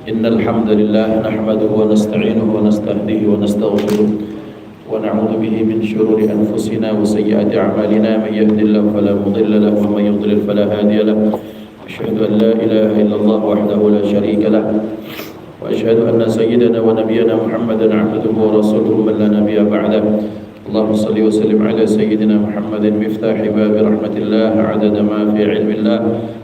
إن الحمد لله نحمده ونستعينه ونستهديه ونستغفره ونعوذ به من شرور أنفسنا وسيئات أعمالنا. من يهد الله فلا مضل له ومن يضلل فلا هادي له. أشهد أن لا إله إلا الله وحده لا شريك له وأشهد أن سيدنا ونبينا محمدا عبده ورسوله من لا نبي بعده. اللهم صل وسلم على سيدنا محمد مفتاح باب رحمة الله عدد ما في علم الله،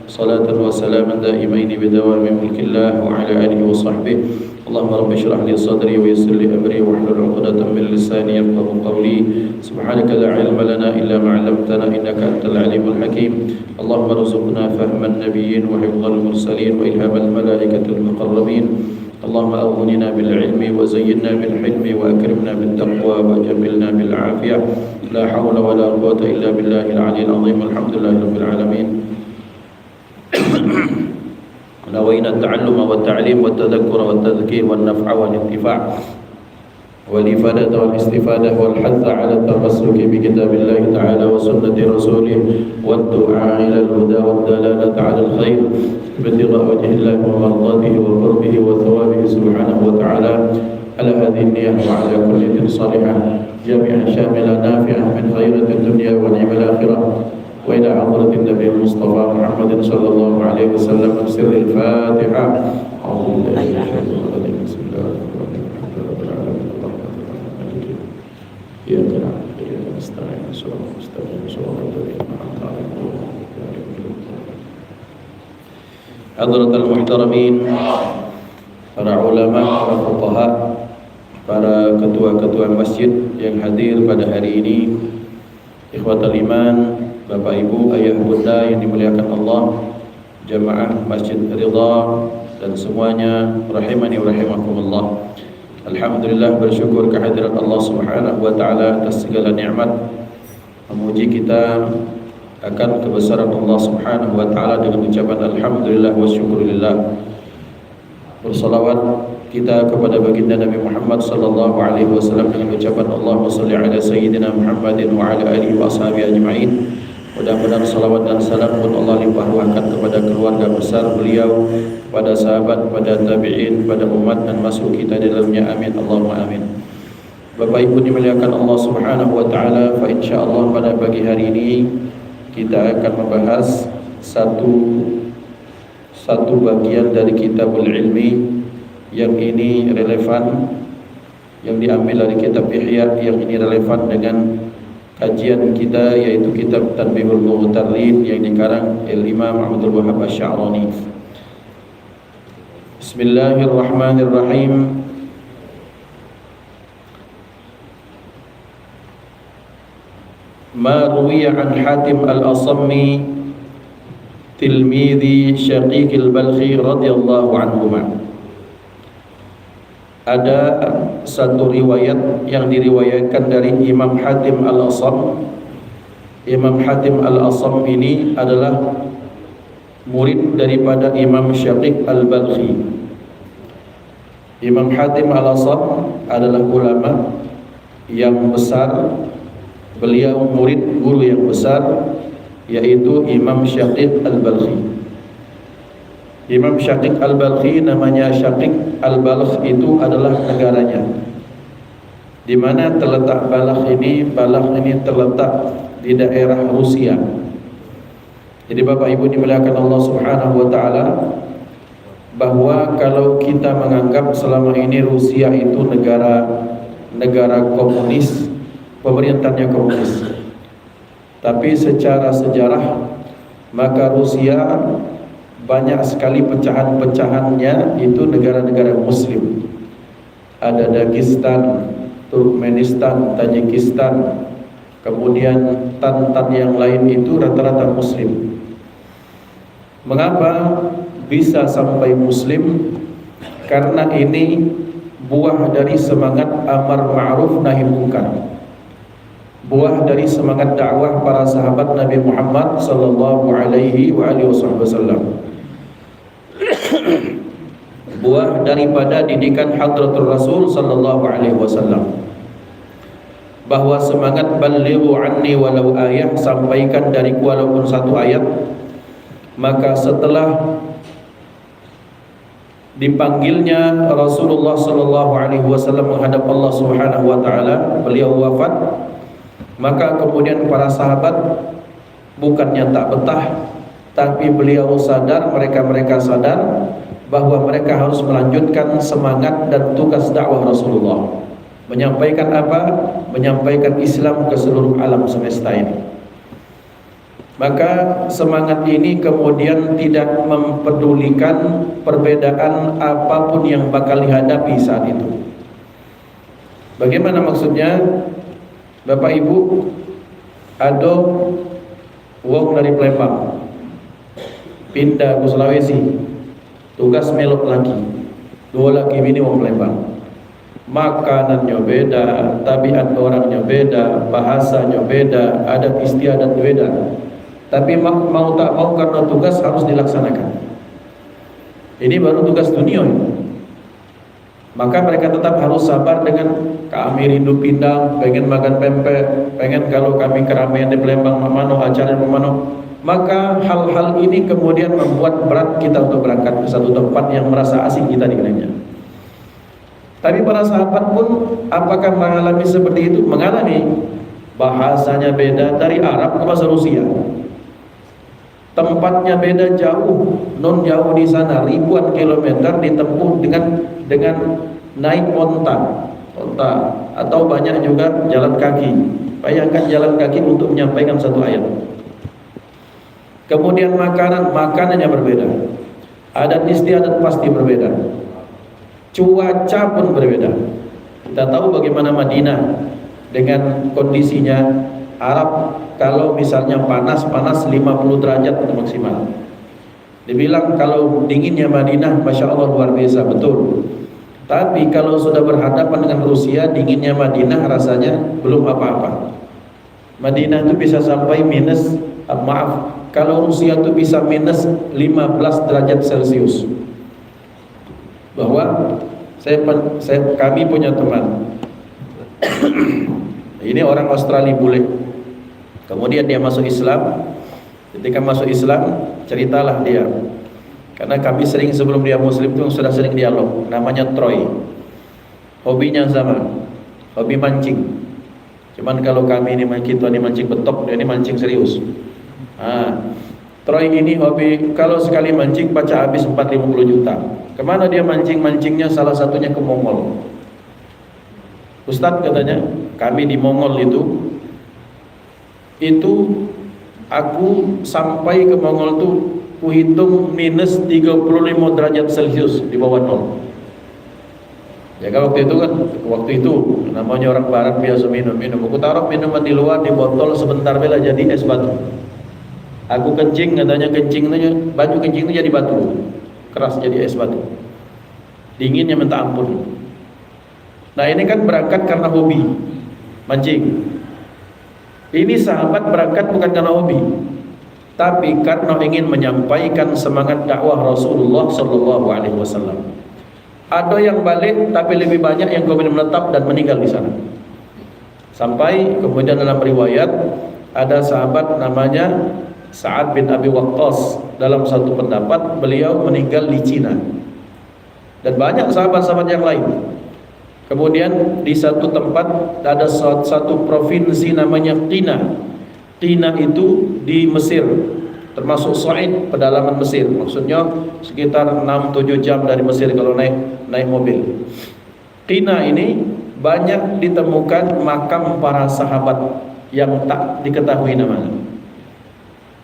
صلاة وسلاما دائمين بدوام ملك الله وعلى آله وصحبه. اللهم رب اشرح لي صدري ويسر لي أمري واحلل عقدة من لساني يفقهوا قولي. سبحانك لا علم لنا إلا ما علمتنا إنك أنت العليم الحكيم. اللهم ارزقنا فهم النبيين وحفظ المرسلين وإلهام الملائكة المقربين. اللهم أغننا بالعلم وزينا بالحلم وأكرمنا بالتقوى وجملنا بالعافية. لا حول ولا قوة إلا بالله العلي العظيم. الحمد لله رب العالمين. نوينا التعلم والتعليم والتذكر والتذكير والنفع والانتفاع والإفادة والاستفادة والحث على التمسك بكتاب الله تعالى وسنة رسوله والدعاء إلى الهدى والدلالة على الخير ابتغاء وجه الله ومرضاته وقربه وثوابه سبحانه وتعالى. على هذه النية وعلى كل نية صالحة جميعا شاملة نافعة من خيرة الدنيا ونعم الآخرة وإلى حضرة النبي المصطفى محمد صلى الله عليه وسلم. سر الفاتحة. أعوذ بالله من الشيطان الرجيم. بسم الله الرحمن الرحيم. إياك نعبد وإياك نستعين صراط المستقيم صراط الذين أنعمت عليهم. Hadratul muhtaramin, para ulama, para fuqaha, para ketua-ketua masjid yang hadir pada hari ini, ikhwatal iman, Bapak Ibu, ayah bunda yang dimuliakan Allah, jamaah Masjid Ridha dan semuanya rahimani wa rahimakumullah. Alhamdulillah, bersyukur kehadirat Allah Subhanahu wa taala atas segala nikmat. Memuji kita akan kebesaran Allah Subhanahu wa taala dengan ucapan alhamdulillah wa syukurillah. Bersalawat kita kepada baginda Nabi Muhammad sallallahu alaihi wasallam dengan ucapan Allahumma shalli ala sayyidina Muhammadin wa ala alihi wa ashabihi ajma'in. Mudah-mudahan salawat dan salam pun Allah limpahkan kepada keluarga besar beliau, pada sahabat, pada tabi'in, pada umat dan masuk kita di dalamnya. Amin Allahumma amin. Bapak Ibu dimuliakan Allah Subhanahu wa taala, fa insyaallah pada pagi hari ini kita akan membahas satu bagian dari kitabul ilmi yang ini relevan, yang diambil dari kitab Ihya, yang ini relevan dengan kajian kita, yaitu kitab Tanbihul Mughtarrin yang dikarang Imam Abdul Wahhab Asy-Sya'rani. Bismillahirrahmanirrahim. Ma ruwiya an Hatim al-Asammi tilmidhi Syaqiq al-Balkhi radhiyallahu anhuma. Ada satu riwayat yang diriwayatkan dari Imam Hatim al-Asam. Imam Hatim al-Asam ini adalah murid daripada Imam Syaqiq al-Balkhi. Imam Hatim al-Asam adalah ulama yang besar. Beliau murid guru yang besar, yaitu Imam Syaqiq al-Balkhi. Imam Syaqiq al-Balkhi, namanya Syaqiq al-Balkh, itu adalah negaranya. Di mana terletak Balkh ini? Balkh ini terletak di daerah Rusia. Jadi Bapak Ibu dimuliakan Allah Subhanahu wa taala, bahwa kalau kita menganggap selama ini Rusia itu negara komunis, pemerintahnya komunis, tapi secara sejarah maka Rusia banyak sekali pecahan-pecahannya itu negara-negara muslim. Ada Dagestan, Turkmenistan, Tajikistan, kemudian Tan yang lain itu rata-rata muslim. Mengapa bisa sampai muslim? Karena ini buah dari semangat amar ma'ruf nahi munkar, buah dari semangat dakwah para sahabat Nabi Muhammad sallallahu alaihi wasallam, buah daripada didikan Hadratul Rasul sallallahu alaihi wasallam, bahwa semangat balighu anni walau ayah, sampaikan dariku walaupun satu ayat. Maka setelah dipanggilnya Rasulullah sallallahu alaihi wasallam menghadap Allah Subhanahu wa taala, beliau wafat. Maka kemudian para sahabat bukannya tak betah, tapi beliau sadar, mereka sadar bahwa mereka harus melanjutkan semangat dan tugas dakwah Rasulullah. Menyampaikan apa? Menyampaikan Islam ke seluruh alam semesta ini. Maka semangat ini kemudian tidak mempedulikan perbedaan apapun yang bakal dihadapi saat itu. Bagaimana maksudnya? Bapak Ibu, ada wong dari Palembang pindah ke Sulawesi, tugas melok lagi, dua lagi ini wong Palembang. Makanannya beda, tabiat orangnya beda, bahasanya beda, adat istiadat beda. Tapi mau tak mau karena tugas harus dilaksanakan. Ini baru tugas dunia. Maka mereka tetap harus sabar dengan kami rindu pindah, pengen makan pempek, pengen kalau kami keramaian di Palembang mamano, acara mamano. Maka hal-hal ini kemudian membuat berat kita untuk berangkat ke satu tempat yang merasa asing kita dengannya. Tapi para sahabat pun apakah mengalami seperti itu? Mengalami. Bahasanya beda, dari Arab ke bahasa Rusia. Tempatnya beda jauh, non jauh di sana, ribuan kilometer ditempuh dengan naik onta atau banyak juga jalan kaki. Bayangkan jalan kaki untuk menyampaikan satu ayat. Kemudian makanannya berbeda, adat istiadat pasti berbeda, cuaca pun berbeda. Kita tahu bagaimana Madinah dengan kondisinya. Arab kalau misalnya panas 50 derajat itu maksimal. Dibilang kalau dinginnya Madinah, Masya Allah luar biasa, betul. Tapi kalau sudah berhadapan dengan Rusia, dinginnya Madinah rasanya belum apa-apa. Madinah itu bisa sampai kalau Rusia itu bisa minus 15 derajat Celcius. Bahwa kami punya teman ini orang Australia bule. Kemudian dia masuk Islam. Ketika masuk Islam, ceritalah dia. Karena kami sering sebelum dia Muslim itu sudah sering dialog. Namanya Troy. Hobinya sama, hobi mancing. Cuman kalau kami ini kita ini mancing betok, dia ini mancing serius. Troy ini hobi kalau sekali mancing baca habis 450 juta. Kemana dia mancingnya? Salah satunya ke Mongol. Ustadz katanya, kami di Mongol itu aku sampai ke Mongol tuh kuhitung minus 35 derajat Celcius di bawah nol. Ya kan waktu itu namanya orang barat biasa minum. Aku taruh minuman di luar di botol, sebentar bela jadi es batu. Aku kencing, katanya baju kencing itu jadi batu, keras jadi es batu. Dinginnya minta ampun. Nah ini kan berangkat karena hobi mancing. Ini sahabat berangkat bukan karena hobi, tapi karena ingin menyampaikan semangat dakwah Rasulullah sallallahu alaihi wasallam. Ada yang balik, tapi lebih banyak yang kemudian menetap dan meninggal di sana. Sampai kemudian dalam riwayat ada sahabat namanya Sa'ad bin Abi Waqqas, dalam satu pendapat beliau meninggal di Cina. Dan banyak sahabat-sahabat yang lain. Kemudian di satu tempat ada satu provinsi namanya Qina. Qina itu di Mesir, termasuk Sa'id, pedalaman Mesir. Maksudnya sekitar 6-7 jam dari Mesir kalau naik mobil. Qina ini banyak ditemukan makam para sahabat yang tak diketahui namanya.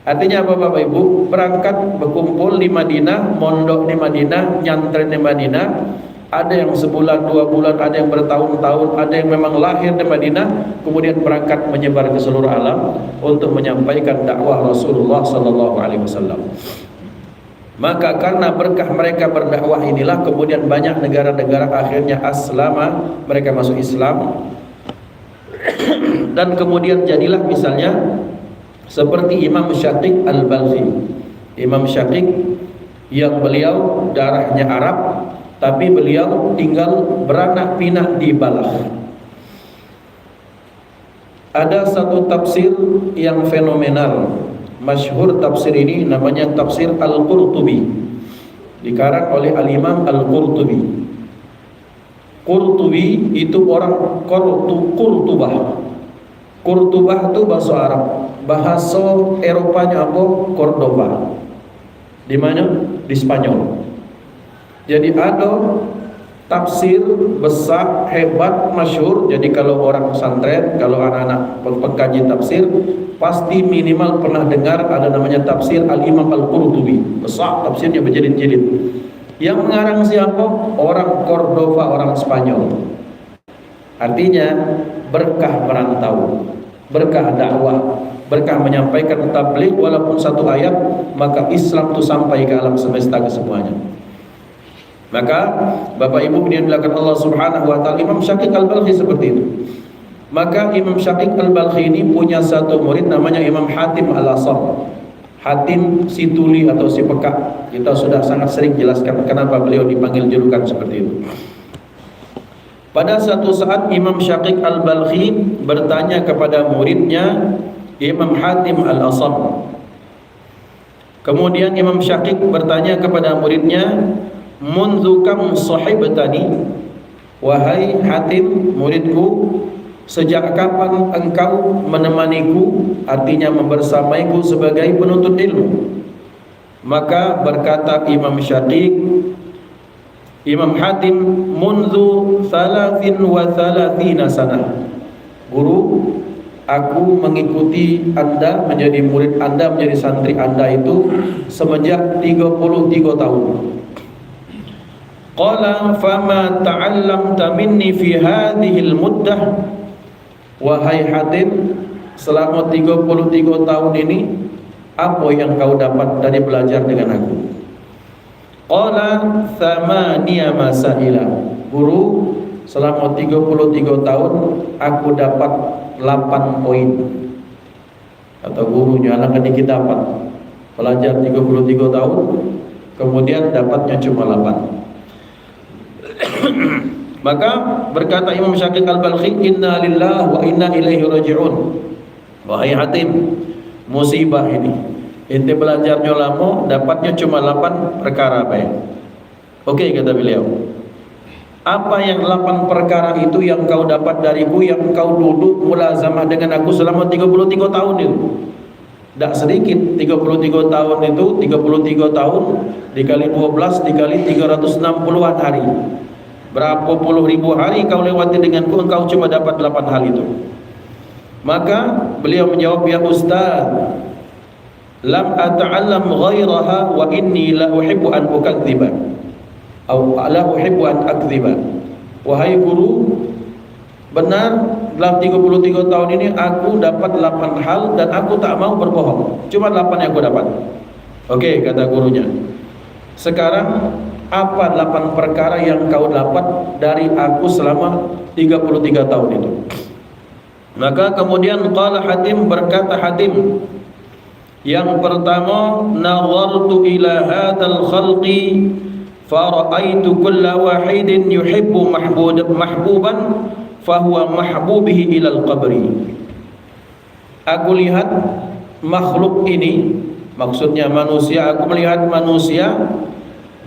Artinya apa Bapak Ibu? Berangkat berkumpul di Madinah, mondok di Madinah, nyantren di Madinah. Ada yang sebulan, 2 bulan, ada yang bertahun-tahun, ada yang memang lahir di Madinah, kemudian berangkat menyebar ke seluruh alam untuk menyampaikan dakwah Rasulullah sallallahu alaihi wasallam. Maka karena berkah mereka berdakwah inilah kemudian banyak negara-negara akhirnya aslama, mereka masuk Islam. Dan kemudian jadilah misalnya seperti Imam Syaqiq Al-Balkhi. Imam Syaqiq yang beliau darahnya Arab, tapi beliau tinggal beranak pinak di Balakh. Ada satu tafsir yang fenomenal, masyhur tafsir ini namanya tafsir Al-Qurtubi. dikarang oleh Al-Imam Al-Qurtubi. Qurtubi itu orang Qurtubah. Qurtubah itu bahasa Arab. Bahasa Eropanya apa? Cordoba. Di mana? Di Spanyol. Jadi ada tafsir besar, hebat, masyhur. Jadi kalau orang pesantren, kalau anak-anak pengkaji tafsir, pasti minimal pernah dengar ada namanya tafsir Al-Imam Al-Qurtubi. Besar tafsirnya berjilid-jilid. Yang mengarang siapa? Orang Cordoba, orang Spanyol. Artinya berkah merantau, berkah dakwah, berkah menyampaikan tabligh walaupun satu ayat, maka Islam itu sampai ke alam semesta ke semuanya. Maka Bapak Ibu yang dimuliakan Allah Subhanahu wa taala, Imam Syaqiq Al-Balkhi seperti itu. Maka Imam Syaqiq Al-Balkhi ini punya satu murid namanya Imam Hatim Al-Asam. Hatim si tuli atau si peka. Kita sudah sangat sering jelaskan kenapa beliau dipanggil julukan seperti itu. Pada satu saat Imam Syaqiq Al-Balkhi bertanya kepada muridnya Imam Hatim Al-Asam. Kemudian Imam Syaqiq bertanya kepada muridnya, "Mundu kam sahibtani?" Wahai Hatim, muridku, sejak kapan engkau menemaniku, artinya membersamaiku sebagai penuntut ilmu? Maka berkata Imam Syaqiq, Imam Hatim, "Mundu 33 sanah." Guru, aku mengikuti Anda, menjadi murid Anda, menjadi santri Anda itu semenjak 33 tahun. Qala fama ta'allamta minni fi hadhil muddah. Wahai Hatim, selama 33 tahun ini apa yang kau dapat dari belajar dengan aku? Qala thamaniya masaila. Guru, selama 33 tahun aku dapat 8 poin. Atau gurunya anak dikit dapat belajar 33 tahun, kemudian dapatnya cuma 8. Maka berkata Imam Syaqiq Al-Balkhi, "Inna lillahi wa inna ilaihi raji'un." Wahai Hatim, musibah ini. Ente belajarnya lama, dapatnya cuma 8 perkara baik. Oke, kata beliau. Apa yang 8 perkara itu yang kau dapat dariku, yang kau duduk mulazamah dengan aku selama 33 tahun itu? Tak sedikit, 33 tahun itu, 33 tahun dikali 12 dikali 360-an hari. Berapa puluh ribu hari kau lewati denganku, engkau cuma dapat 8 hal itu. Maka beliau menjawab, "Ya Ustaz, lam ata'allam ghairaha wa inni la uhibbu an ukadziba atau la uhibbu an akdziba." Wahai guru, benar dalam 33 tahun ini aku dapat 8 hal dan aku tak mau berbohong. Cuma 8 yang aku dapat. Oke, kata gurunya. Sekarang apa 8 perkara yang kau dapat dari aku selama 33 tahun itu? Maka kemudian qala Hatim, berkata Hatim, yang pertama, "Nawartu ila hadzal khalqi fara'aitu kulla wahidin yuhibbu mahbuban fahuwa mahbubihi ilal qabri." Aku lihat makhluk ini, maksudnya manusia, aku melihat manusia,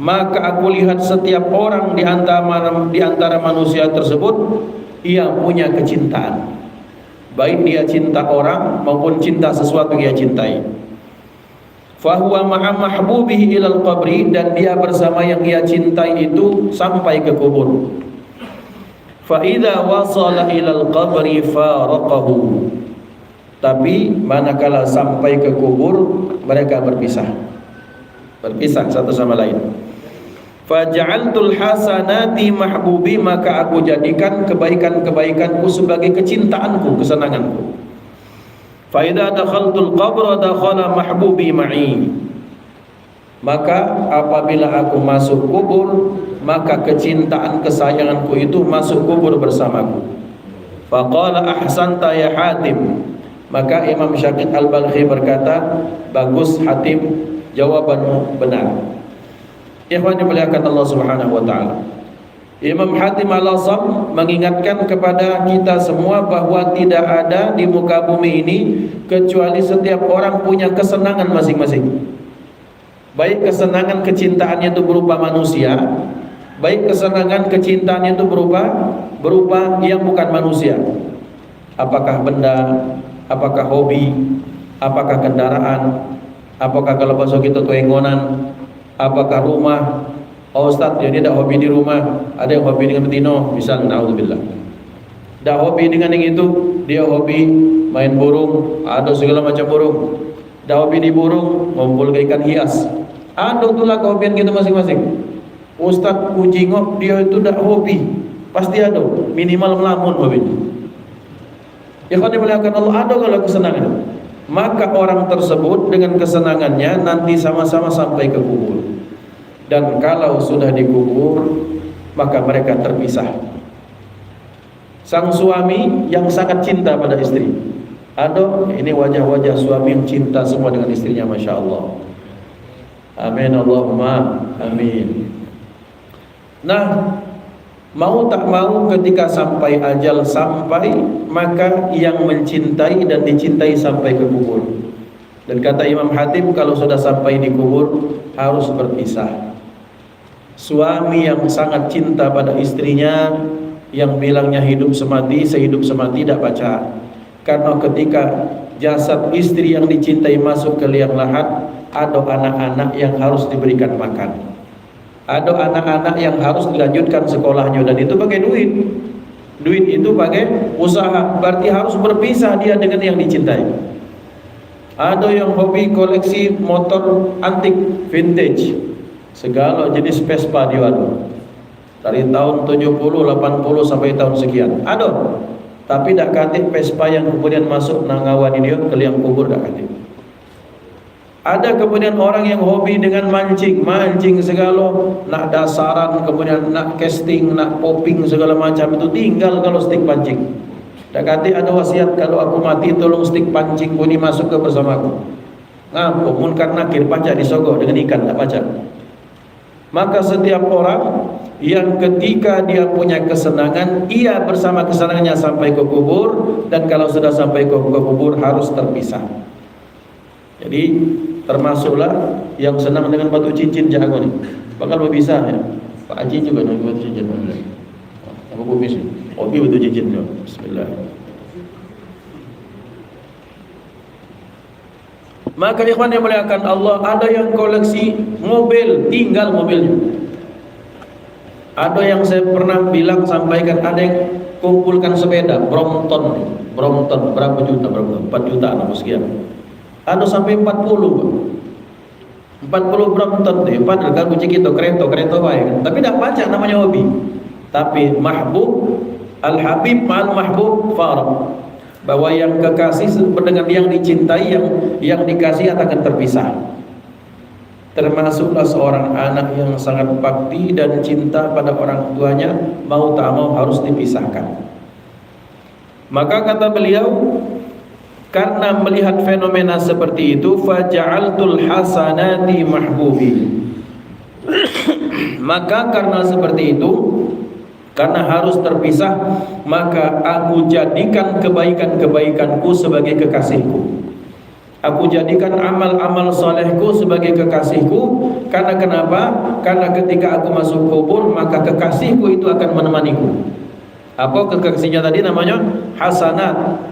maka aku lihat setiap orang di antara manusia tersebut ia punya kecintaan, baik dia cinta orang maupun cinta sesuatu yang dia cintai. Fahuwa ma'a mahbubihi ilal qabri, dan dia bersama yang ia cintai itu sampai ke kubur. Fa idza wasala ilal qabri faraqahu, tapi manakala sampai ke kubur mereka berpisah satu sama lain. Faja'altul hasanati mahbubi, maka aku jadikan kebaikan-kebaikanku sebagai kecintaanku, kesenanganku. Fa idza dakhaltul qabra dakhala mahbubi ma'i, maka apabila aku masuk kubur, maka kecintaan kesayanganku itu masuk kubur bersamaku. Faqala ahsanta ya Hatim, maka Imam Syaqiq Al-Balkhi berkata, "Bagus Hatim, jawabanmu benar." Ikhwan dimuliakan Allah Subhanahu wa taala. Imam Hatim Al-Asam mengingatkan kepada kita semua bahwa tidak ada di muka bumi ini kecuali setiap orang punya kesenangan masing-masing. baik kesenangan kecintaannya itu berupa manusia, baik kesenangan kecintaannya itu berupa yang bukan manusia. Apakah benda, apakah hobi, apakah kendaraan, apakah kalau bahasa kita tuengonan, apakah rumah. Oh Ustaz, dia tidak hobi di rumah, ada yang hobi dengan betino, misalnya, na'udzubillah. Dah hobi dengan yang itu, dia hobi main burung, ada segala macam burung. Dah hobi di burung, ngumpul ke ikan hias. Ada itulah kehobian kita masing-masing. Ustaz kujingok, dia itu dah hobi, pasti ada, minimal melamun hobinya. Ya kalau dimuliakan Allah, ada kalau kesenangan, maka orang tersebut dengan kesenangannya nanti sama-sama sampai ke kubur. Dan kalau sudah dikubur, maka mereka terpisah. Sang suami yang sangat cinta pada istri, ada ini wajah-wajah suami yang cinta semua dengan istrinya, Masya Allah. Amin Allahumma amin. Nah, mau tak mau ketika sampai ajal sampai, maka yang mencintai dan dicintai sampai ke kubur. Dan kata Imam Hatib, kalau sudah sampai di kubur harus berpisah. Suami yang sangat cinta pada istrinya, yang bilangnya hidup semati, sehidup semati, tidak baca. Karena ketika jasad istri yang dicintai masuk ke liang lahat, ada anak-anak yang harus diberikan makan, ada anak-anak yang harus dilanjutkan sekolahnya, dan itu pakai duit. Duit itu pakai usaha, berarti harus berpisah dia dengan yang dicintai. Ada yang hobi koleksi motor antik, vintage, segala jenis Vespa dia ada, dari tahun 70, 80 sampai tahun sekian ada. Tapi tak katik Vespa yang kemudian masuk nangawani dia ke liang kubur, tak katik. Ada kemudian orang yang hobi dengan mancing segala, nak dasaran, kemudian nak casting, nak popping segala macam, itu tinggal kalau stick pancing. Tak kata ada wasiat, kalau aku mati tolong stick pancing ini masuk ke bersamaku. Ngapo mun karena nakir pacak disogok dengan ikan, tak pacak. Maka setiap orang yang ketika dia punya kesenangan, ia bersama kesenangannya sampai ke kubur, dan kalau sudah sampai ke kubur harus terpisah. Jadi termasuklah yang senang dengan batu cincin jago ni. Bakal bisa ya. Pak Haji juga nak batu cincin. Apa kubis ni? Hobi batu cincin tu. Bismillah. Maka ikhwan yang muliakan Allah, ada yang koleksi mobil, tinggal mobilnya. Ada yang saya pernah bilang, sampaikan, ada yang kumpulkan sepeda Brompton berapa juta, 4 juta atau sekian. Ada sampai 40 Brompton tu. Padahal kan kunci kita kereta baik, tapi tak baca namanya hobi. Tapi mahbub al-habib ma'al mahbub farq, bahwa yang kekasih dengan yang dicintai, yang dikasih akan terpisah. Termasuklah seorang anak yang sangat bakti dan cinta pada orang tuanya, mau tak mau harus dipisahkan. Maka kata beliau, karena melihat fenomena seperti itu, faja'altul hasanati mahbubi. Maka karena seperti itu, karena harus terpisah, maka aku jadikan kebaikan-kebaikanku sebagai kekasihku. Aku jadikan amal-amal solehku sebagai kekasihku. Karena kenapa? Karena ketika aku masuk kubur, maka kekasihku itu akan menemaniku. Apa kekasihnya tadi? Namanya hasanat.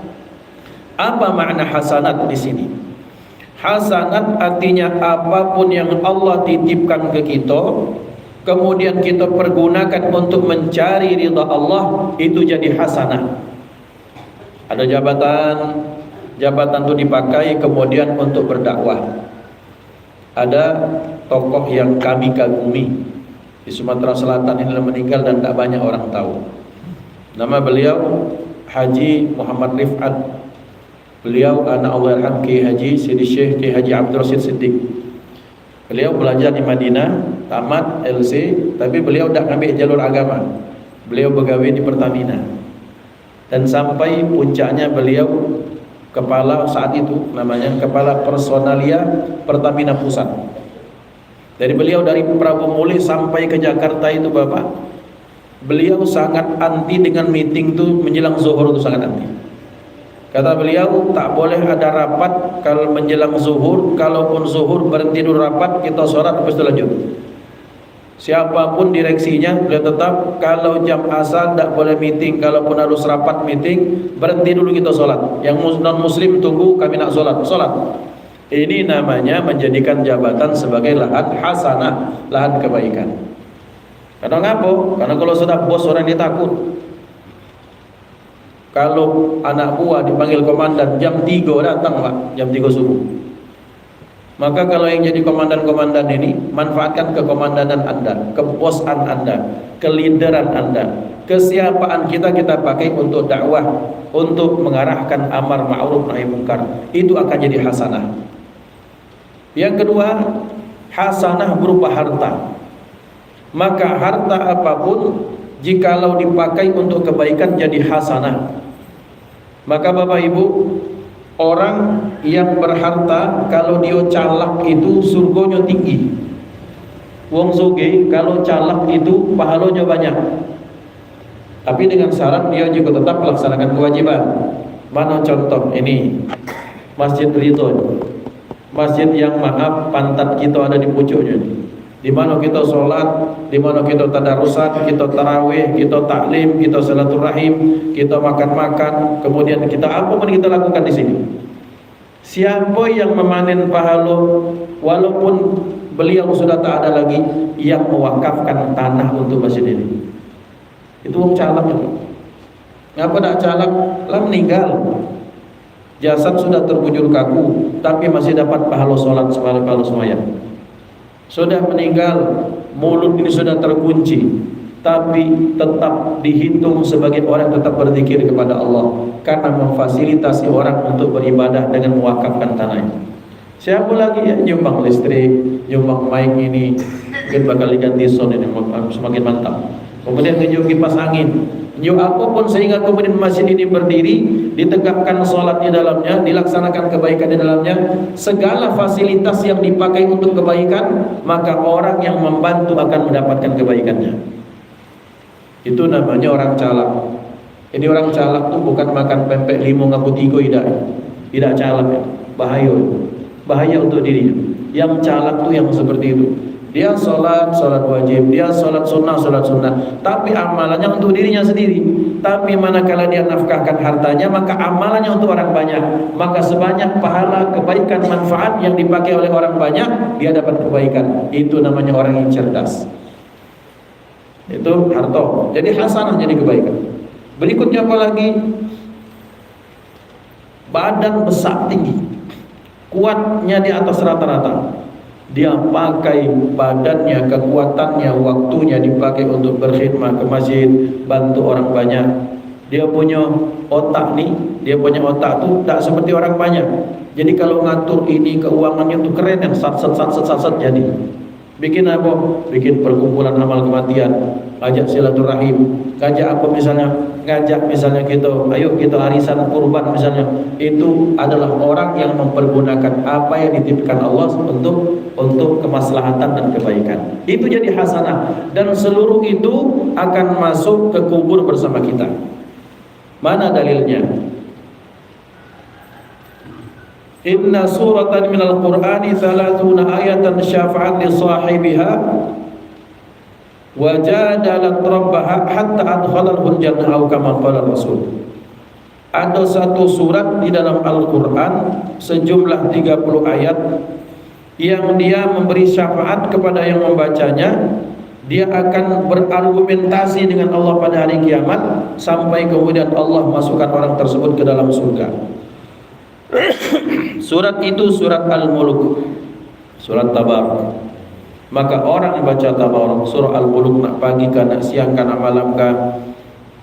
Apa makna hasanat di sini? Hasanat artinya apapun yang Allah titipkan ke kita, kemudian kita pergunakan untuk mencari ridha Allah, itu jadi hasanah. Ada jabatan itu dipakai kemudian untuk berdakwah. Ada tokoh yang kami kagumi di Sumatera Selatan ini meninggal dan tak banyak orang tahu. Nama beliau Haji Muhammad Rifat. Beliau anak Allahyarham Kiai Haji Sidi Syekh Kiai Haji Abdul Rasyid Siddiq. Beliau belajar di Madinah, tamat LC, tapi beliau tak ambil jalur agama. Beliau begawe di Pertamina. Dan sampai puncaknya beliau kepala saat itu, namanya kepala personalia Pertamina Pusat. Dari beliau dari Prabu Muli sampai ke Jakarta itu Bapak, beliau sangat anti dengan meeting itu menjelang zuhur, itu sangat anti. Kata beliau, tak boleh ada rapat kalau menjelang zuhur. Kalaupun zuhur berhenti dulu rapat, kita sholat habis itu lanjut. Siapapun direksinya, beliau tetap kalau jam asar tak boleh meeting. Kalaupun harus rapat meeting, berhenti dulu kita sholat. Yang non muslim tunggu, kami nak sholat. Ini namanya menjadikan jabatan sebagai lahan hasanah, lahan kebaikan. Karena ngapa? Karena kalau sudah bos orang dia takut. Kalau anak buah dipanggil komandan jam 3 datang Pak, jam 3 subuh. Maka kalau yang jadi komandan-komandan ini, manfaatkan kekomandanan Anda, kebosan Anda, kelideran Anda, kesiapaan kita pakai untuk dakwah, untuk mengarahkan amar ma'ruf nahi munkar. Itu akan jadi hasanah. Yang kedua, hasanah berupa harta. Maka harta apapun jikalau dipakai untuk kebaikan jadi hasanah. Maka Bapak Ibu, orang yang berharta kalau dia calak itu surgonya tinggi. Wong soge kalau calak itu pahalanya banyak. Tapi dengan syarat dia juga tetap melaksanakan kewajiban. Mana contoh ini? Masjid Ridho. Masjid yang maaf pantat kita ada di pucuknya. Di mana kita sholat, di mana kita tadarusan, kita tarawih, kita taklim, kita silaturahim, kita makan-makan, kemudian kita apa pun kita lakukan di sini. Siapa yang memanen pahala, walaupun beliau sudah tak ada lagi, yang mewakafkan tanah untuk masjid ini, itu wong calak. Ngapa tak calak? Lah meninggal, jasad sudah terbujur kaku, tapi masih dapat pahala sholat semalam pahala semayang. Sudah meninggal, mulut ini sudah terkunci, tapi tetap dihitung sebagai orang yang tetap berzikir kepada Allah karena memfasilitasi orang untuk beribadah dengan mewakafkan tanahnya. Siapa lagi yang nyumbang listrik, nyumbang mic ini, mungkin bakal diganti sound ini semakin mantap. Kemudian ngejuk kipas angin, ngejuk apapun sehingga kemudian masjid ini berdiri, ditegakkan sholat di dalamnya, dilaksanakan kebaikan di dalamnya, segala fasilitas yang dipakai untuk kebaikan, maka orang yang membantu akan mendapatkan kebaikannya. Itu namanya orang calak. Ini orang calak tuh bukan makan pempek limo ngaku tigo, tidak calak, bahaya untuk dirinya. Yang calak tuh yang seperti itu. Dia sholat wajib, dia sholat sunnah, tapi amalannya untuk dirinya sendiri. Tapi manakala dia nafkahkan hartanya, maka amalannya untuk orang banyak. Maka sebanyak pahala, kebaikan, manfaat yang dipakai oleh orang banyak, dia dapat kebaikan. Itu namanya orang yang cerdas. Itu harta. Jadi hasanah, jadi kebaikan. Berikutnya apa lagi? Badan besar tinggi, kuatnya di atas rata-rata. Dia pakai badannya, kekuatannya, waktunya dipakai untuk berkhidmat ke masjid, bantu orang banyak. Dia punya otak nih, dia punya otak tuh tak seperti orang banyak. Jadi kalau ngatur ini keuangannya tuh keren, yang sat jadi. Bikin apa? Bikin perkumpulan amal kematian, ajak silaturahim, ngajak misalnya kita, ayo kita arisan kurban misalnya. Itu adalah orang yang mempergunakan apa yang dititipkan Allah untuk kemaslahatan dan kebaikan. Itu jadi hasanah, dan seluruh itu akan masuk ke kubur bersama kita. Mana dalilnya? Inna suratan minal Qur'ani 30 ayatan syafa'at li sahibiha wa jadalat rabbaha hatta adkhalahu al-jannah aw kama qala Rasul. Ada satu surat di dalam Al-Qur'an sejumlah 30 ayat yang dia memberi syafaat kepada yang membacanya. Dia akan berargumentasi dengan Allah pada hari kiamat sampai kemudian Allah masukkan orang tersebut ke dalam surga. Surat itu surat Al-Mulk, surat Tabarak. Maka orang yang baca Tabarak, surah Al-Mulk, nak pagi kah, nak siang kah, nak malam kah,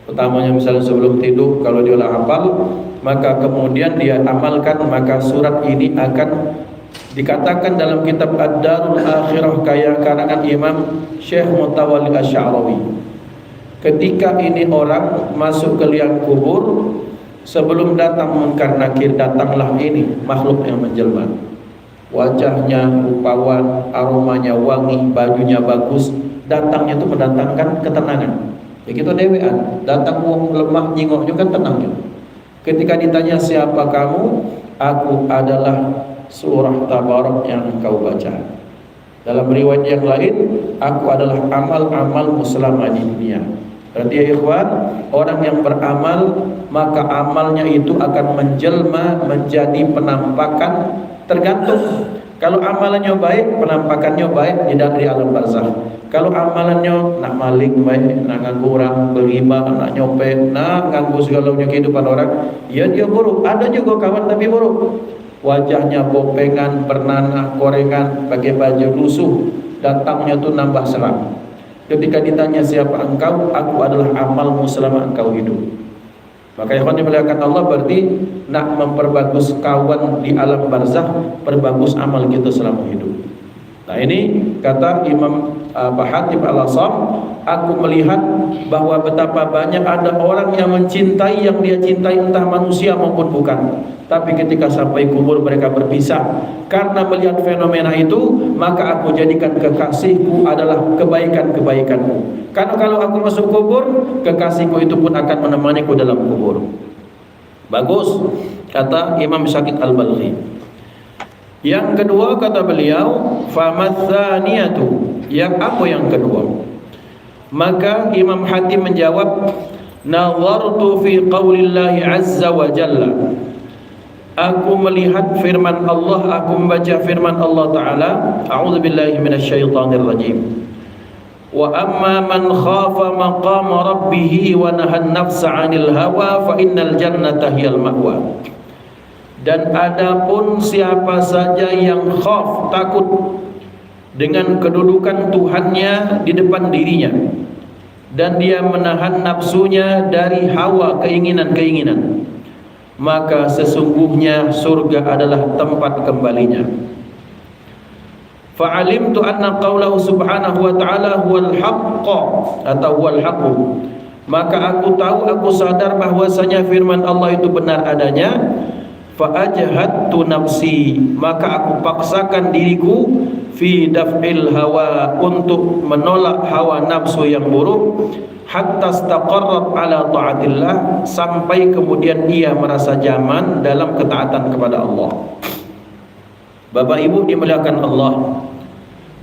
pertamanya misalnya sebelum tidur, kalau dia hafal, maka kemudian dia amalkan, maka surat ini akan dikatakan dalam kitab Ad-Darul Akhirah karangan Imam Syekh Mutawalli Asy'arawi. Ketika ini orang masuk ke liang kubur, sebelum datang munkar nakir, datanglah ini makhluk yang menjelma. Wajahnya rupawan, aromanya wangi, bajunya bagus. Datangnya itu mendatangkan ketenangan. Ya kita dewean, datang wong lemah nyingoknya kan tenang. Ketika ditanya siapa kamu, aku adalah surah Tabarak yang engkau baca. Dalam riwayat yang lain, aku adalah amal-amal selama di dunia. Berarti ya ikhwan, orang yang beramal maka amalnya itu akan menjelma menjadi penampakan, tergantung. Kalau amalannya baik, penampakannya baik di alam barzakh. Kalau amalannya nak maling baik, nak nganggu orang, berriba, nak nyopet, nak nganggu segalanya kehidupan orang, ya dia buruk. Ada juga kawan tapi buruk. Wajahnya bopengan, bernanah, korengan, pakai baju lusuh, datangnya tuh nambah seram. Ketika ditanya siapa engkau, aku adalah amalmu selama engkau hidup. Maka ikhwan dimuliakan Allah, berarti nak memperbagus kawan di alam barzakh, perbagus amal kita selama hidup. Nah ini kata Imam Hatib Al-Asam, aku melihat bahwa betapa banyak ada orang yang mencintai yang dia cintai entah manusia maupun bukan. Tapi ketika sampai kubur mereka berpisah. Karena melihat fenomena itu, maka aku jadikan kekasihku adalah kebaikan-kebaikanmu. Karena kalau aku masuk kubur, kekasihku itu pun akan menemaniku dalam kubur. Bagus, kata Imam Syakir Al-Balghi. Yang kedua kata beliau, famatsaniyatu, yang apa yang kedua? Maka Imam Hatim menjawab, nazartu fi qaulillahi azza wa jalla, aku melihat firman Allah, aku membaca firman Allah Ta'ala, a'udzubillahi minasyaitonir rajim, wa amma man khafa maqama rabbih wa nahan nafsa 'anil hawa fa innal jannata hiyal ma'wa. Dan adapun siapa saja yang khaf, takut dengan kedudukan Tuhannya di depan dirinya, dan dia menahan nafsunya dari hawa keinginan-keinginan, maka sesungguhnya surga adalah tempat kembalinya. Fa'alimtu anna qawlahu subhanahu wa ta'ala huwal haqqa atau huwal haqqu, maka aku tahu, aku sadar bahwasanya firman Allah itu benar adanya. Fa'ajhattu nafsi, maka aku paksakan diriku fi daf'il hawa, untuk menolak hawa nafsu yang buruk, hatta istaqarrat ala ta'atillah, sampai kemudian ia merasa nyaman dalam ketaatan kepada Allah. Bapak Ibu dimuliakan Allah,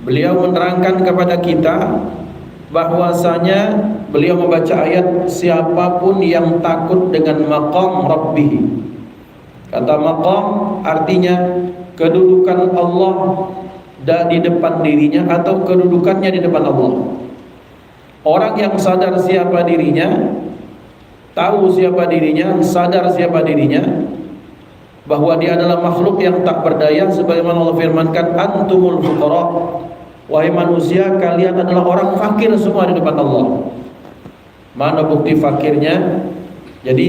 beliau menerangkan kepada kita bahwasanya beliau membaca ayat, siapapun yang takut dengan maqam rabbih. Kata maqam artinya kedudukan Allah di depan dirinya atau kedudukannya di depan Allah. Orang yang sadar siapa dirinya, tahu siapa dirinya, sadar siapa dirinya, bahwa dia adalah makhluk yang tak berdaya, sebagaimana Allah firmankan, antumul fuqara, wahai manusia kalian adalah orang fakir semua di depan Allah. Mana bukti fakirnya? Jadi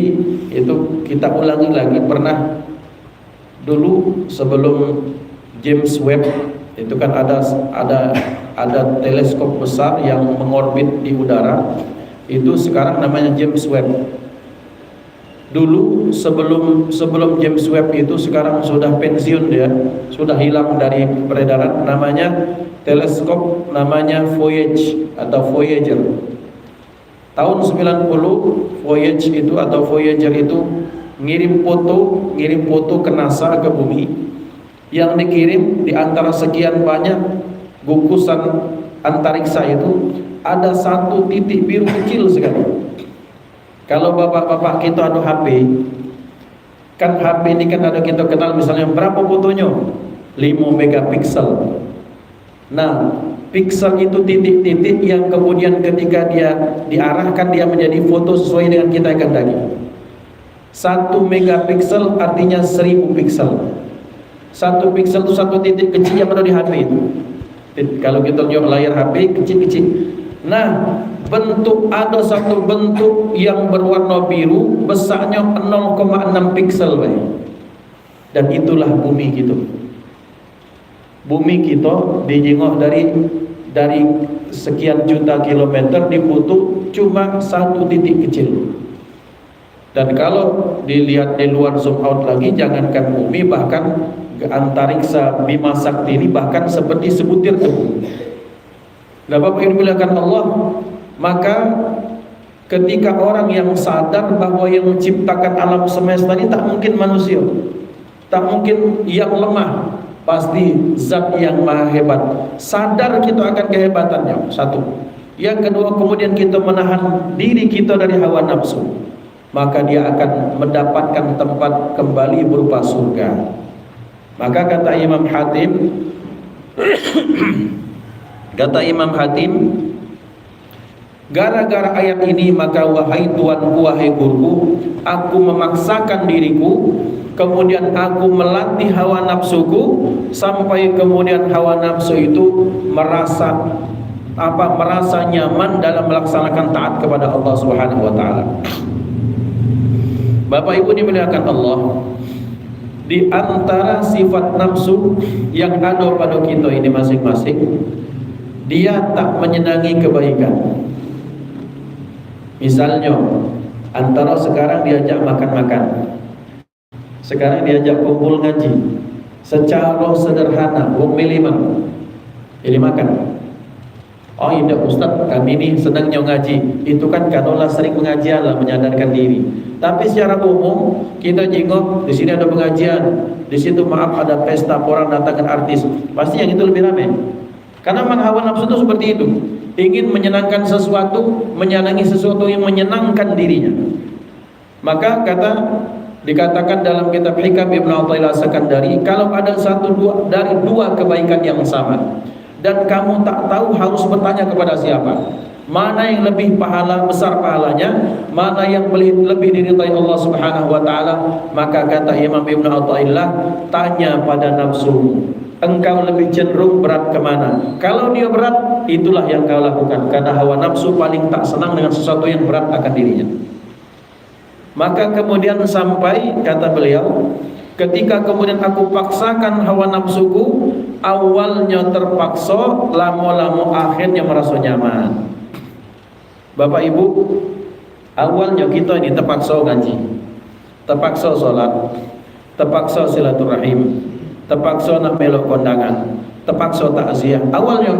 itu kita ulangi lagi, pernah dulu sebelum James Webb itu kan ada teleskop besar yang mengorbit di udara, itu sekarang namanya James Webb. Dulu sebelum James Webb itu, sekarang sudah pensiun dia, sudah hilang dari peredaran, namanya teleskop namanya Voyage atau Voyager. Tahun 90 Voyage itu atau Voyager itu ngirim foto ke NASA, ke bumi. Yang dikirim di antara sekian banyak gugusan antariksa itu ada satu titik biru kecil sekali. Kalau bapak-bapak kita ada HP, kan HP ini kan ada kita kenal misalnya berapa fotonya? 5 megapiksel. Nah, piksel itu titik-titik yang kemudian ketika dia diarahkan dia menjadi foto sesuai dengan kita kehendaki. 1 megapiksel artinya 1000 piksel. 1 piksel itu 1 titik kecil yang ada di HP itu. Kalau kita lihat layar HP kecil-kecil. Nah, ada satu bentuk yang berwarna biru, besarnya 0,6 piksel, dan itulah bumi gitu. Bumi kita dijengok dari sekian juta kilometer, difoto cuma 1 titik kecil. Dan kalau dilihat di luar, zoom out lagi, jangankan bumi, bahkan antariksa Bima Sakti ini bahkan seperti sebutir debu. Nah, Bapak Ibu dimuliakan Allah, maka Ketika orang yang sadar bahwa yang menciptakan alam semesta ini tak mungkin manusia, tak mungkin yang lemah, pasti zat yang maha hebat. Sadar kita akan kehebatannya, satu. Yang kedua, kemudian kita menahan diri kita dari hawa nafsu, maka dia akan mendapatkan tempat kembali berupa surga. Maka kata Imam Hatim, gara-gara ayat ini maka wahai Tuanku, wahai guruku, aku memaksakan diriku, kemudian aku melatih hawa nafsuku, sampai kemudian hawa nafsu itu merasa nyaman dalam melaksanakan taat kepada Allah Subhanahu wa taala. Bapak Ibu dimuliakan Allah, di antara sifat nafsu yang ada pada kita ini masing-masing, dia tak menyenangi kebaikan. Misalnya, antara sekarang diajak makan-makan, sekarang diajak kumpul ngaji, secara sederhana, wong milih makan. Oh tidak Ustaz, kami ini senangnya ngaji. Itu kan kadolah sering pengajian lah, menyadarkan diri. Tapi secara umum kita jengok di sini ada pengajian, di situ maaf ada pesta, orang datangkan artis, pasti yang itu lebih ramai. Karena memang hawa nafsu itu seperti itu, ingin menyenangkan sesuatu, menyenangi sesuatu yang menyenangkan dirinya. Maka dikatakan dalam kitab Hikam Ibnu Athaillah Sakandari, kalau ada dari dua kebaikan yang sama dan kamu tak tahu harus bertanya kepada siapa, mana yang lebih besar pahalanya, mana yang lebih diridai Allah Subhanahu wa taala, maka kata Imam Ibnu Athaillah, tanya pada nafsu, engkau lebih cenderung berat kemana? Kalau dia berat, itulah yang kau lakukan, karena hawa nafsu paling tak senang dengan sesuatu yang berat akan dirinya. Maka kemudian sampai kata beliau, ketika kemudian aku paksakan hawa nafsuku, awalnya terpaksa, lama-lama akhirnya merasa nyaman. Bapak Ibu, awalnya kita ini terpaksa ngaji, terpaksa sholat, terpaksa silaturahim, terpaksa nak melok kondangan, terpaksa takziah. Awalnya,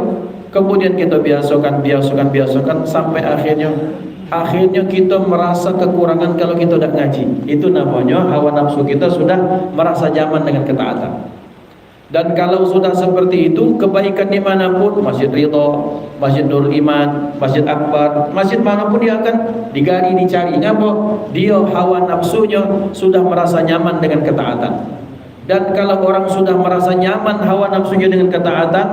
kemudian kita biasakan sampai akhirnya kita merasa kekurangan kalau kita tidak ngaji. Itu namanya hawa nafsu kita sudah merasa nyaman dengan ketaatan. Dan kalau sudah seperti itu, kebaikan dimanapun, Masjid Ridho, Masjid Nur Iman, Masjid Akbar, masjid manapun dia akan digari, dicari. Ngapa? Dia hawa nafsunya sudah merasa nyaman dengan ketaatan. Dan kalau orang sudah merasa nyaman hawa nafsunya dengan ketaatan,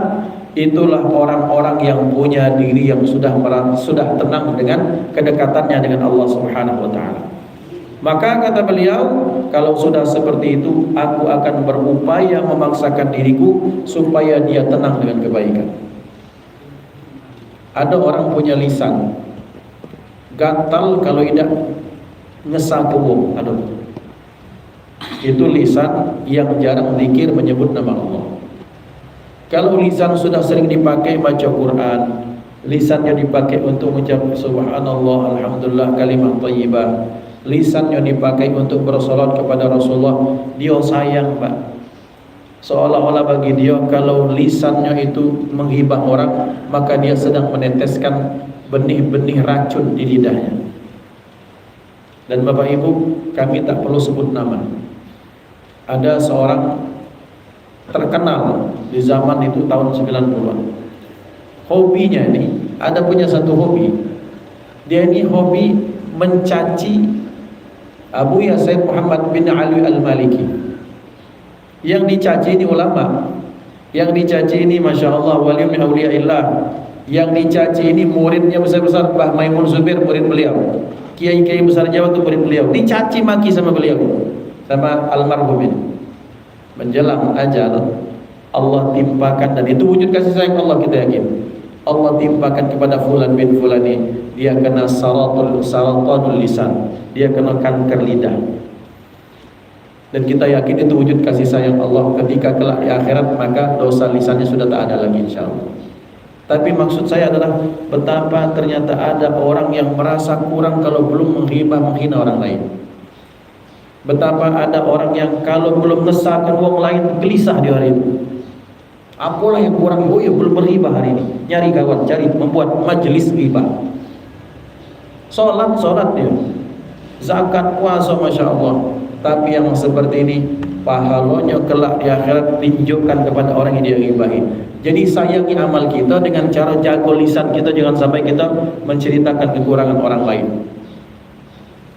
itulah orang-orang yang punya diri yang sudah tenang dengan kedekatannya dengan Allah Subhanahu wa taala. Maka kata beliau, kalau sudah seperti itu, aku akan berupaya memaksakan diriku supaya dia tenang dengan kebaikan. Ada orang punya lisan gatal kalau tidak ngesah kubur. Itu lisan yang jarang zikir menyebut nama Allah. Kalau lisan sudah sering dipakai baca Quran, lisannya dipakai untuk mengucap subhanallah, alhamdulillah, kalimat thayyibah, lisannya dipakai untuk bersolat kepada Rasulullah, dia sayang Pak. Seolah-olah bagi dia kalau lisannya itu menghibah orang, maka dia sedang meneteskan benih-benih racun di lidahnya. Dan Bapak Ibu, kami tak perlu sebut nama. Ada seorang terkenal di zaman itu tahun 90-an. Hobinya ini, ada punya satu hobi. Dia ini hobi mencaci Abu Said Muhammad bin Ali Al-Maliki. Yang dicaci ini ulama, yang dicaci ini Masya Allah wali min awliyaillah, yang dicaci ini muridnya besar-besar, Mbah Maimun Zubair murid beliau, kiai-kiai besar Jawa itu murid beliau, dicaci maki sama beliau, sama almarhumin. Menjelang ajal Allah timpakan, dan itu wujud kasih sayang Allah, kita yakin Allah timpakan kepada fulan bin fulani, dia kena saratanul lisan, dia kena kanker lidah. Dan kita yakin itu wujud kasih sayang Allah. Ketika kelak di akhirat, maka dosa lisannya sudah tak ada lagi insyaallah. Tapi maksud saya adalah betapa ternyata ada orang yang merasa kurang kalau belum menghina orang lain. Betapa ada orang yang kalau belum ngesahkan orang lain gelisah di hari itu. Apalah yang kurang, oh ya belum berhibah hari ini, nyari kawan, cari membuat majelis ghibah. Solat dia, zakat, puasa, Masya Allah. Tapi yang seperti ini pahalanya kelak di akhirat tunjukkan kepada orang yang dia ghibahi. Jadi sayangi amal kita dengan cara jaga lisan kita, jangan sampai kita menceritakan kekurangan orang lain.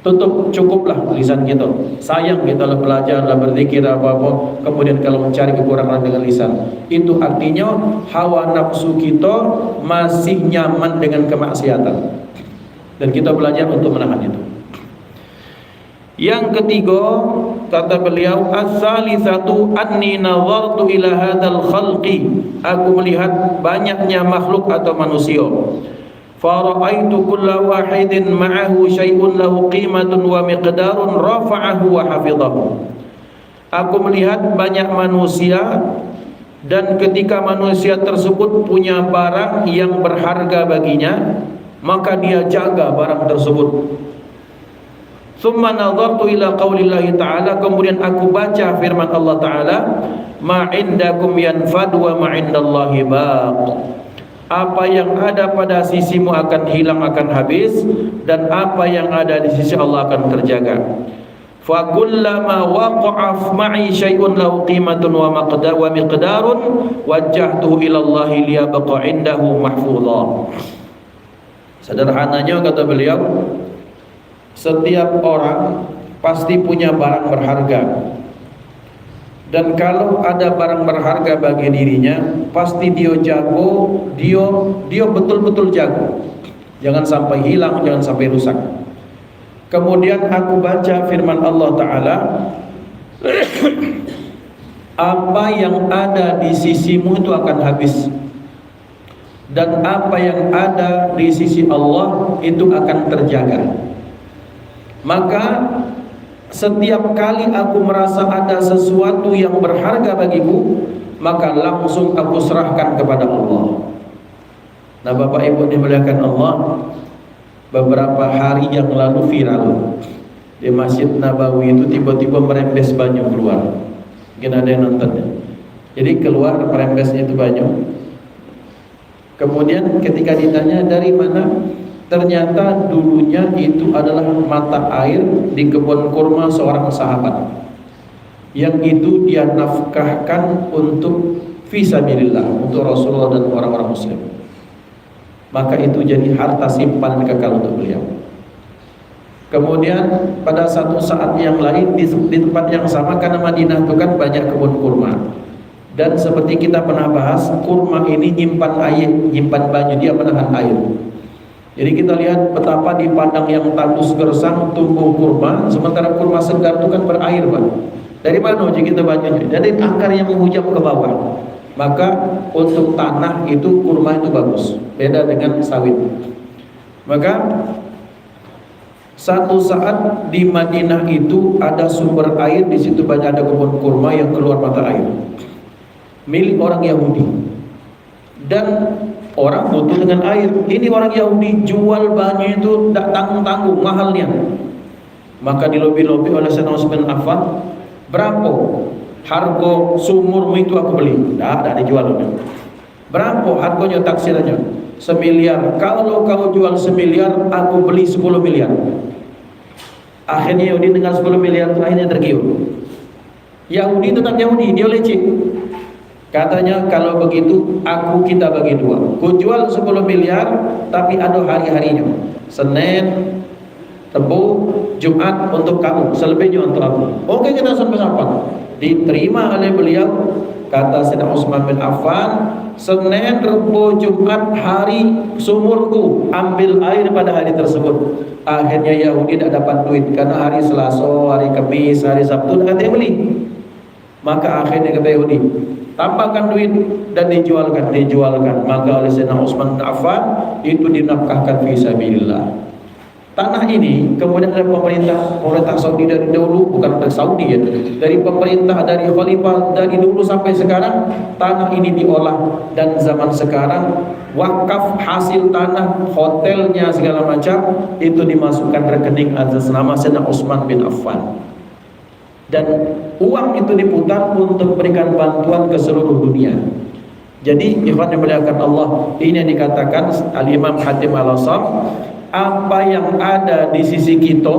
Tutup, cukuplah lisan kita. Sayang kita lah belajar, lah berzikir apa-apa, kemudian kalau mencari kekurangan dengan lisan, itu artinya hawa nafsu kita masih nyaman dengan kemaksiatan, dan kita belajar untuk menahan itu. Yang ketiga, kata beliau, as-salisatu anni nazartu ila hadzal khalqi, aku melihat banyaknya makhluk atau manusia. Fara'aitu kulla wahidin ma'ahu syai'un lahu qimatun wa miqdarun rafa'ahu wa hafidhahu. Aku melihat banyak manusia, dan ketika manusia tersebut punya barang yang berharga baginya, maka dia jaga barang tersebut. Thumma nazartu ila qaulillahi ta'ala, kemudian aku baca firman Allah Ta'ala, ma indakum yanfad wa ma indallahi baq. Apa yang ada pada sisimu akan hilang, akan habis, dan apa yang ada di sisi Allah akan terjaga. Fa kullama waqa'a ma'i syai'un lahu qimatun wa miqdarun wajjahtuhu ila Allah liyabqa indahu mahfudha. Sederhananya kata beliau, setiap orang pasti punya barang berharga, dan kalau ada barang berharga bagi dirinya, pasti dia jago, dia betul-betul jago, jangan sampai hilang, jangan sampai rusak. Kemudian aku baca firman Allah Ta'ala, apa yang ada di sisimu itu akan habis, dan apa yang ada di sisi Allah itu akan terjaga. Maka setiap kali aku merasa ada sesuatu yang berharga bagiku, maka langsung aku serahkan kepada Allah. Nah, Bapak Ibu dimuliakan Allah, beberapa hari yang lalu viral di Masjid Nabawi itu tiba-tiba merembes banyu keluar. Mungkin ada yang nonton ya. Jadi keluar merembesnya itu banyu. Kemudian ketika ditanya dari mana, ternyata dulunya itu adalah mata air di kebun kurma seorang sahabat, yang itu dia nafkahkan untuk fisabilillah, untuk Rasulullah dan orang-orang muslim. Maka itu jadi harta simpanan kekal untuk beliau. Kemudian pada satu saat yang lain di tempat yang sama, karena Madinah itu kan banyak kebun kurma, dan seperti kita pernah bahas, kurma ini nyimpan air, nyimpan banyu, dia menahan air. Jadi kita lihat betapa di padang yang tandus gersang tumbuh kurma, sementara kurma segar itu kan berair, Pak. Dari mana uji kita banyaknya? Dari akar yang menghujam ke bawah. Maka untuk tanah itu kurma itu bagus, beda dengan sawit. Maka satu saat di Madinah itu ada sumber air, di situ banyak ada kebun kurma yang keluar mata air, milik orang Yahudi. Dan orang butuh dengan air. Ini orang Yahudi jual banyu itu tidak tanggung-tanggung mahalnya. Maka dilobi-lobi oleh Sayyidina Utsman bin Affan, berapa harga sumurmu itu aku beli? Tidak dijual. Berapa harganya, taksirannya? 1 miliar. Kalau kau jual 1 miliar, aku beli 10 miliar. Akhirnya Yahudi dengan 10 miliar itu akhirnya tergiur. Yahudi tetap Yahudi, dia leceh. Katanya kalau begitu kita bagi 2. Ku jual 10 miliar tapi ada hari-harinya. Senin, Rabu, Jumat untuk kamu, selebihnya untuk aku. Oke, kita sepakat. Diterima oleh beliau. Kata Sayyidina Utsman bin Affan, Senin, Rabu, Jumat hari sumurku, ambil air pada hari tersebut. Akhirnya Yahudi tidak dapat duit karena hari Selasa, hari Kamis, hari Sabtu tidak ada yang beli. Maka akhirnya kata Yahudi, tambahkan duit dan dijualkan. Maka oleh Sayyidina Utsman bin Affan itu dinafkahkan fisabilillah. Tanah ini kemudian ada pemerintah Saudi dari dahulu, bukan dari Saudi ya, dari pemerintah, dari khalifah, dari dulu sampai sekarang tanah ini diolah, dan zaman sekarang wakaf hasil tanah, hotelnya segala macam itu dimasukkan rekening atas nama Sayyidina Utsman bin Affan. Dan uang itu diputar untuk memberikan bantuan ke seluruh dunia. Jadi ikhwan yang dimuliakan Allah, ini yang dikatakan Al-Imam Hatim Al-Asam, apa yang ada di sisi kita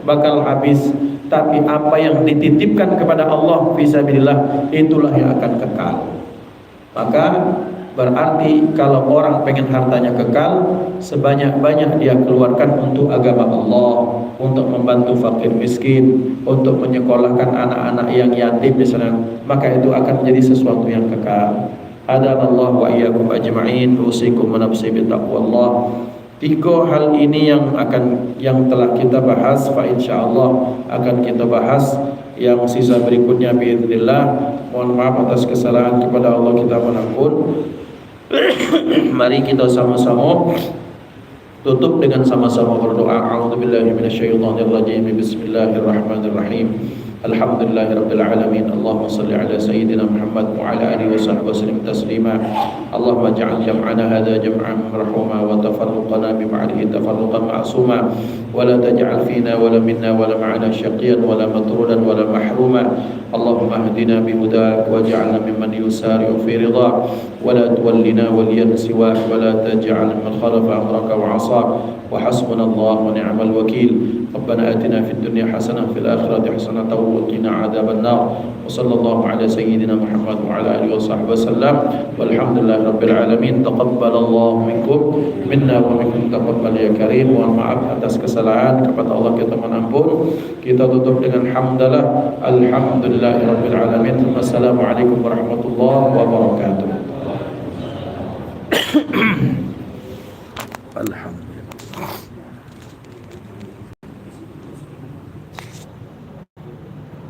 bakal habis, tapi apa yang dititipkan kepada Allah fisabilillah itulah yang akan kekal. Maka berarti kalau orang pengen hartanya kekal, sebanyak-banyak dia keluarkan untuk agama Allah, untuk membantu fakir miskin, untuk menyekolahkan anak-anak yang yatim misalnya, maka itu akan menjadi sesuatu yang kekal. Hadanallahu wa iyyakum ajma'in, usikum wa nafsi bittaqwallah. 3 hal ini yang telah kita bahas, fa insyaallah akan kita bahas yang sisa berikutnya biidznillah. Mohon maaf atas kesalahan, kepada Allah kita menampun. Mari kita sama-sama tutup dengan sama-sama berdoa. A'udzubillahi minasyaitonirrajim. Bismillahirrahmanirrahim. Alhamdulillahirabbil alamin. Allahumma shalli ala sayyidina Muhammad wa ala alihi washabbihi wasallim taslima. Allahumma ij'al jam'ana hadha jam'an marhuma wa tafarruqana bi ba'dihi tafarruqan ma'suma wa la taj'al fina wa la minna wa la ma'ana syaqiyan wa la matrudan wa la mahruma. Allahumma hdina bi hudak waj'alna mimman yusari'u fi ridha wa la tuwallina waliyan siwa wa la taj'al man khalafa amraka wa 'asak wa hasbunallahu wa ni'mal wakeel. ربنا آتنا في الدنيا حسنة وفي الآخرة حسنة وقنا عذاب النار وصلى الله على سيدنا محمد وعلى آله وصحبه وسلم والحمد لله رب العالمين. تقبل الله منكم منا ومنكم تقبل ya karim. Mohon maaf atas kesalahan, kepada Allah kita menampun. Kita tutup dengan hamdalah, alhamdulillahirabbil alamin. Wassalamualaikum warahmatullahi wabarakatuh. Alhamdulillah.